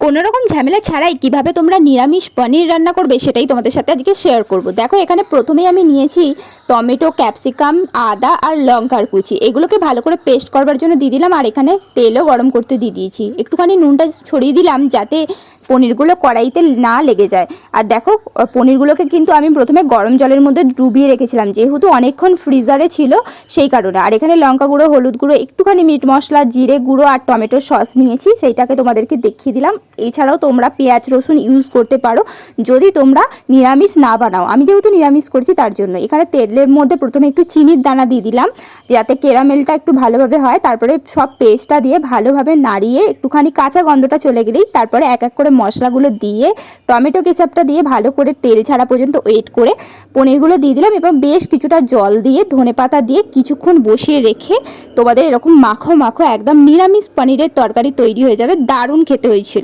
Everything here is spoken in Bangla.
কোনো রকম ঝামেলা ছাড়াই কিভাবে তোমরা নিরামিষ পনির রান্না করবে সেটাই তোমাদের সাথে আজকে শেয়ার করব। দেখো এখানে প্রথমেই আমি নিয়েছি টমেটো, ক্যাপসিকাম, আদা আর লঙ্কার কুচি। এগুলোকে ভালো করে পেস্ট করবার জন্য দিয়ে দিলাম, আর এখানে তেলও গরম করতে দিয়ে দিয়েছি। একটুখানি নুনটা ছড়িয়ে দিলাম যাতে পনিরগুলো কড়াইতে না লেগে যায়। আর দেখো পনিরগুলোকে কিন্তু আমি প্রথমে গরম জলের মধ্যে ডুবিয়ে রেখেছিলাম, যেহেতু অনেকক্ষণ ফ্রিজারে ছিল সেই কারণে। আর এখানে লঙ্কা গুঁড়ো, হলুদ গুঁড়ো, একটুখানি মিট মশলা, জিরে গুঁড়ো আর টমেটো সস নিয়েছি, সেইটাকে তোমাদেরকে দেখিয়ে দিলাম। এছাড়াও তোমরা পেঁয়াজ রসুন ইউজ করতে পারো যদি তোমরা নিরামিষ না বানাও। আমি যেহেতু নিরামিষ করছি তার জন্য। এখানে তেলের মধ্যে প্রথমে একটু চিনির দানা দিয়ে দিলাম যাতে ক্যারামেলটা একটু ভালোভাবে হয়। তারপরে সব পেস্টটা দিয়ে ভালোভাবে নাড়িয়ে একটুখানি কাঁচা গন্ধটা চলে গেলেই তারপরে এক এক করে মশলাগুলো দিয়ে টমেটো কেচাপটা দিয়ে ভালো করে তেল ছাড়া পর্যন্ত ওয়েট করে পনিরগুলো দিয়ে দিলাম। এবার বেশ কিছুটা জল দিয়ে ধনেপাতা দিয়ে কিছুক্ষণ বসিয়ে রেখে তোমাদের এরকম মাখো মাখো একদম নিরামিষ পনিরের তরকারি তৈরি হয়ে যাবে। দারুণ খেতে হয়েছিল।